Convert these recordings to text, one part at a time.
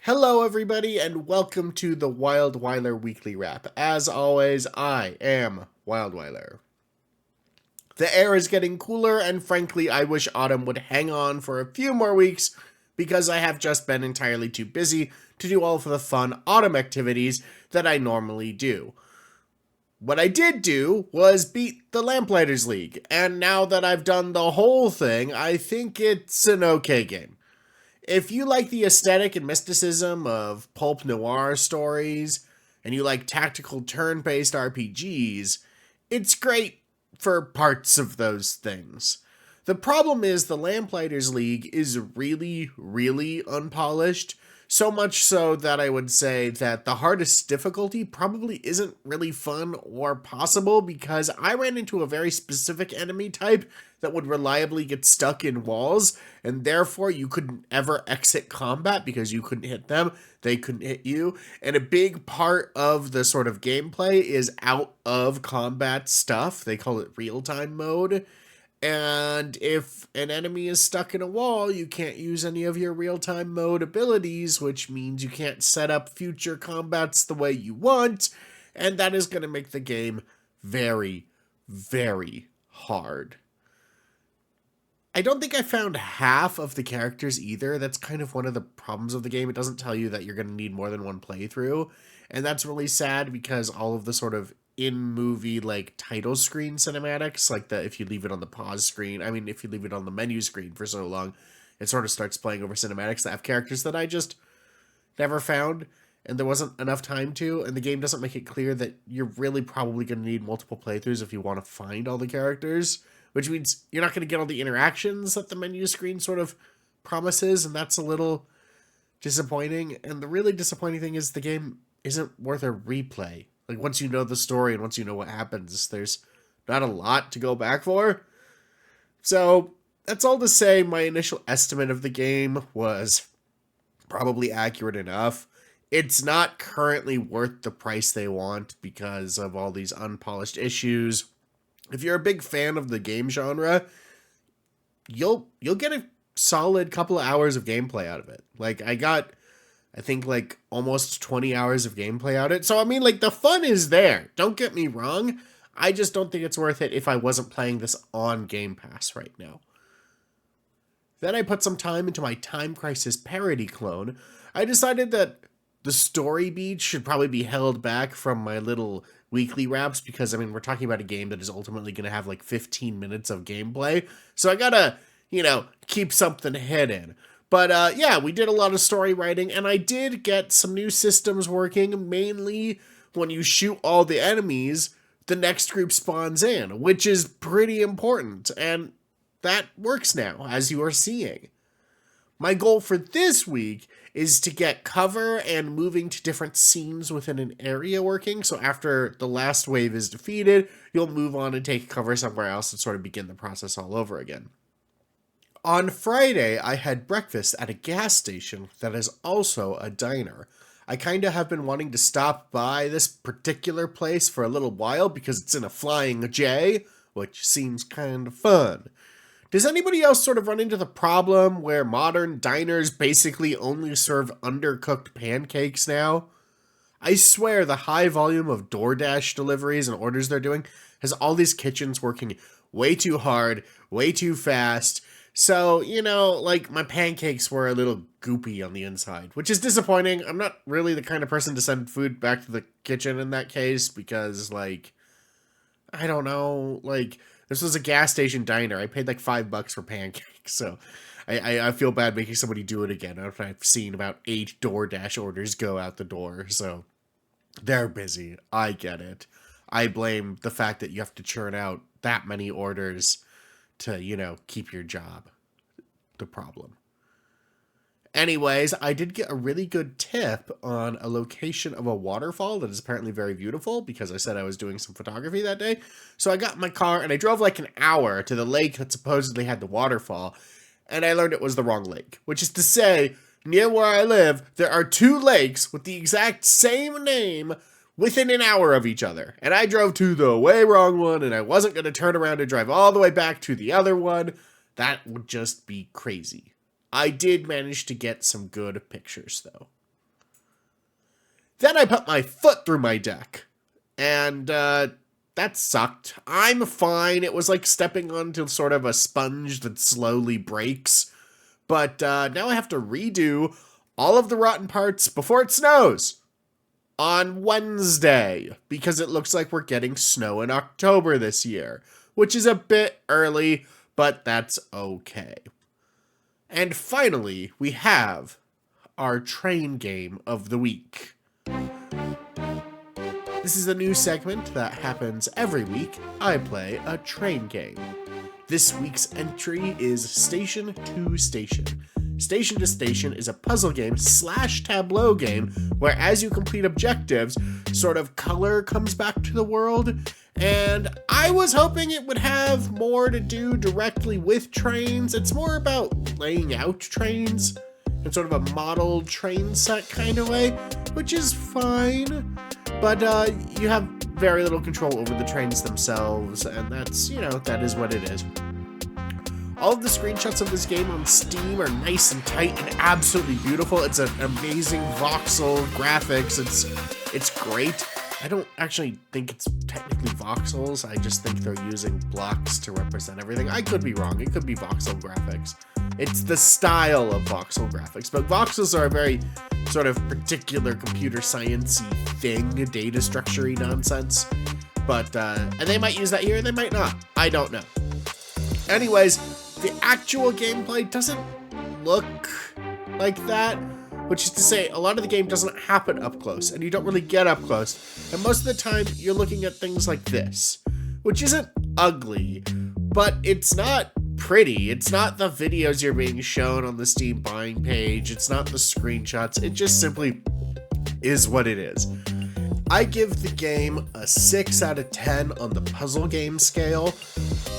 Hello, everybody, and welcome to the WildWeiler Weekly Wrap. As always, I am WildWeiler. The air is getting cooler, and frankly, I wish autumn would hang on for a few more weeks because I have just been entirely too busy to do all of the fun autumn activities that I normally do. What I did do was beat the Lamplighters League, and now that I've done the whole thing, I think it's an okay game. If you like the aesthetic and mysticism of pulp noir stories, and you like tactical turn-based RPGs, it's great for parts of those things. The problem is the Lamplighters League is really, really unpolished, so much so that I would say that the hardest difficulty probably isn't really fun or possible because I ran into a very specific enemy type that would reliably get stuck in walls, and therefore you couldn't ever exit combat because you couldn't hit them, they couldn't hit you, and a big part of the sort of gameplay is out of combat stuff. They call it real-time mode. And if an enemy is stuck in a wall, you can't use any of your real-time mode abilities, which means you can't set up future combats the way you want, and that is going to make the game very, very hard. I don't think I found half of the characters either. That's kind of one of the problems of the game. It doesn't tell you that you're going to need more than one playthrough, and that's really sad because all of the sort of in-movie like title screen cinematics, like if you leave it on the pause screen, if you leave it on the menu screen for so long, it sort of starts playing over cinematics that have characters that I just never found, and there wasn't enough time to, and the game doesn't make it clear that you're really probably going to need multiple playthroughs if you want to find all the characters, which means you're not going to get all the interactions that the menu screen sort of promises, and that's a little disappointing. And the really disappointing thing is the game isn't worth a replay. Like, once you know the story and once you know what happens, there's not a lot to go back for. So, that's all to say, my initial estimate of the game was probably accurate enough. It's not currently worth the price they want because of all these unpolished issues. If you're a big fan of the game genre, you'll get a solid couple of hours of gameplay out of it. Like, I think almost 20 hours of gameplay out of it. So, the fun is there. Don't get me wrong. I just don't think it's worth it if I wasn't playing this on Game Pass right now. Then I put some time into my Time Crisis parody clone. I decided that the story beats should probably be held back from my little weekly wraps because, we're talking about a game that is ultimately going to have 15 minutes of gameplay. So I gotta, keep something hidden. But yeah, we did a lot of story writing, and I did get some new systems working. Mainly, when you shoot all the enemies, the next group spawns in, which is pretty important, and that works now, as you are seeing. My goal for this week is to get cover and moving to different scenes within an area working, so after the last wave is defeated, you'll move on and take cover somewhere else and sort of begin the process all over again. On Friday, I had breakfast at a gas station that is also a diner. I kinda have been wanting to stop by this particular place for a little while because it's in a Flying J, which seems kind of fun. Does anybody else sort of run into the problem where modern diners basically only serve undercooked pancakes now? I swear the high volume of DoorDash deliveries and orders they're doing has all these kitchens working way too hard, way too fast. So, my pancakes were a little goopy on the inside, which is disappointing. I'm not really the kind of person to send food back to the kitchen in that case because, I don't know, this was a gas station diner. I paid $5 for pancakes, so I feel bad making somebody do it again after I've seen about 8 DoorDash orders go out the door, so they're busy. I get it. I blame the fact that you have to churn out that many orders to, keep your job the problem. Anyways, I did get a really good tip on a location of a waterfall that is apparently very beautiful because I said I was doing some photography that day. So I got in my car and I drove an hour to the lake that supposedly had the waterfall, and I learned it was the wrong lake, which is to say, near where I live, there are 2 lakes with the exact same name within an hour of each other. And I drove to the way wrong one, and I wasn't going to turn around and drive all the way back to the other one. That would just be crazy. I did manage to get some good pictures, though. Then I put my foot through my deck, and that sucked. I'm fine. It was like stepping onto sort of a sponge that slowly breaks. But now I have to redo all of the rotten parts before it snows on Wednesday, because it looks like we're getting snow in October this year, which is a bit early, but that's okay. And finally, we have our train game of the week. This is a new segment that happens every week. I play a train game. This week's entry is Station to Station. Station to Station is a puzzle game / tableau game where as you complete objectives, sort of color comes back to the world. And I was hoping it would have more to do directly with trains. It's more about laying out trains in sort of a model train set kind of way, which is fine. But you have very little control over the trains themselves, and that's, that is what it is. All of the screenshots of this game on Steam are nice and tight and absolutely beautiful. It's an amazing voxel graphics. It's great. I don't actually think it's technically voxels. I just think they're using blocks to represent everything. I could be wrong. It could be voxel graphics. It's the style of voxel graphics, but voxels are a very sort of particular computer science-y thing, data structure-y nonsense. But, and they might use that here, they might not. I don't know. Anyways, the actual gameplay doesn't look like that, which is to say a lot of the game doesn't happen up close, and you don't really get up close. And most of the time, you're looking at things like this, which isn't ugly, but it's not pretty. It's not the videos you're being shown on the Steam buying page. It's not the screenshots. It just simply is what it is. I give the game a 6 out of 10 on the puzzle game scale.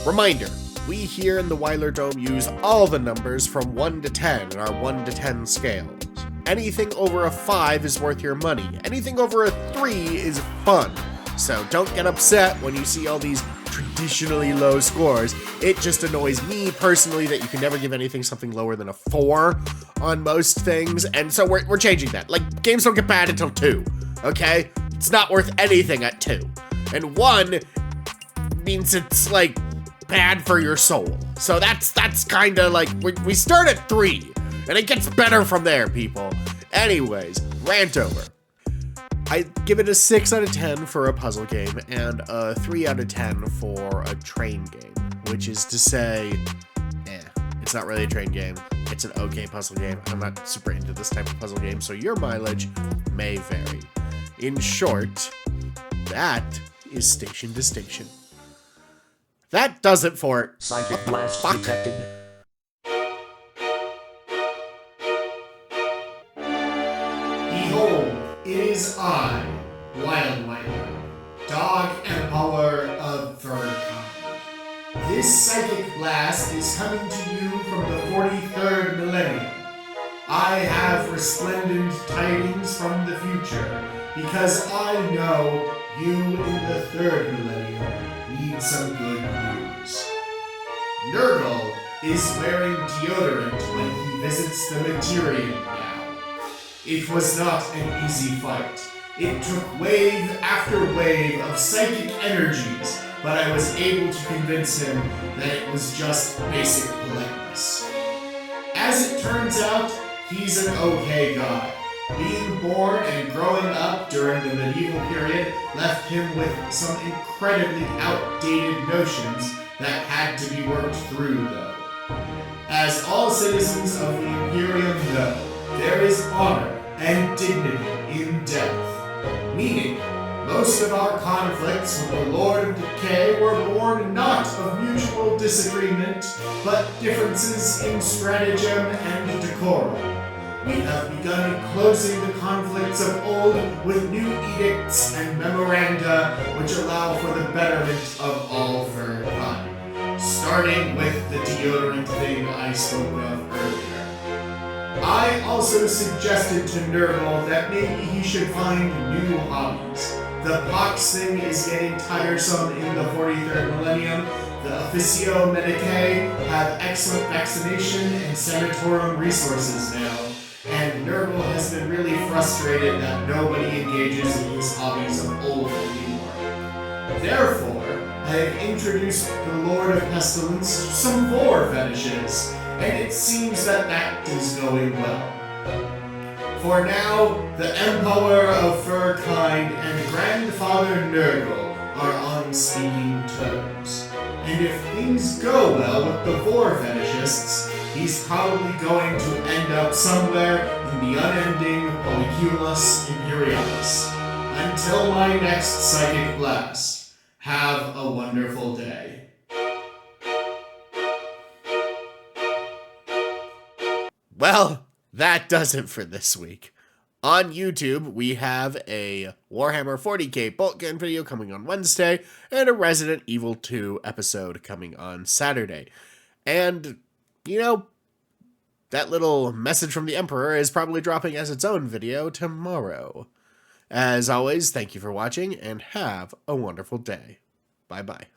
Reminder, we here in the Weiler Dome use all the numbers from 1 to 10 in our 1 to 10 scales. Anything over a 5 is worth your money. Anything over a 3 is fun. So don't get upset when you see all these traditionally low scores. It just annoys me personally that you can never give anything something lower than a 4 on most things, and so we're changing that. Like, games don't get bad until 2, okay? It's not worth anything at 2. And 1 means it's, like, bad for your soul. So that's kind of like, we start at 3, and it gets better from there, people. Anyways, rant over. I give it a 6 out of 10 for a puzzle game and a 3 out of 10 for a train game, which is to say, it's not really a train game. It's an okay puzzle game. I'm not super into this type of puzzle game, so your mileage may vary. In short, that is Station to Station. That does it for it. Psychic blast detected. Behold, it is I, WildWeiler, dog empower of third kind. This psychic blast is coming to you from the 43rd millennium. I have resplendent tidings from the future, because I know you in the 3rd millennium need some good news. Nurgle is wearing deodorant when he visits the Materium now. It was not an easy fight. It took wave after wave of psychic energies, but I was able to convince him that it was just basic politeness. As it turns out, he's an okay guy. Being born and growing up during the medieval period left him with some incredibly outdated notions that had to be worked through, though. As all citizens of the Imperium know, there is honor and dignity in death. Meaning, most of our conflicts with the Lord of Decay were born not of mutual disagreement, but differences in stratagem and decorum. We have begun closing the conflicts of old with new edicts and memoranda which allow for the betterment of all third kind, starting with the deodorant thing I spoke of earlier. I also suggested to Nurgle that maybe he should find new hobbies. The pox thing is getting tiresome in the 43rd millennium. The Officio Medicae have excellent vaccination and sanatorum resources now. And Nurgle has been really frustrated that nobody engages in his hobbies of old anymore. Therefore, I have introduced the Lord of Pestilence to some vor fetishes, and it seems that that is going well. For now, the Emperor of Furkind and Grandfather Nurgle are on speaking terms. And if things go well with the vor fetishists, he's probably going to end up somewhere in the unending Polyculus Imperialis. Until my next psychic blast, have a wonderful day. Well, that does it for this week. On YouTube, we have a Warhammer 40k bolt gun video coming on Wednesday, and a Resident Evil 2 episode coming on Saturday. And, you know, that little message from the Emperor is probably dropping as its own video tomorrow. As always, thank you for watching, and have a wonderful day. Bye-bye.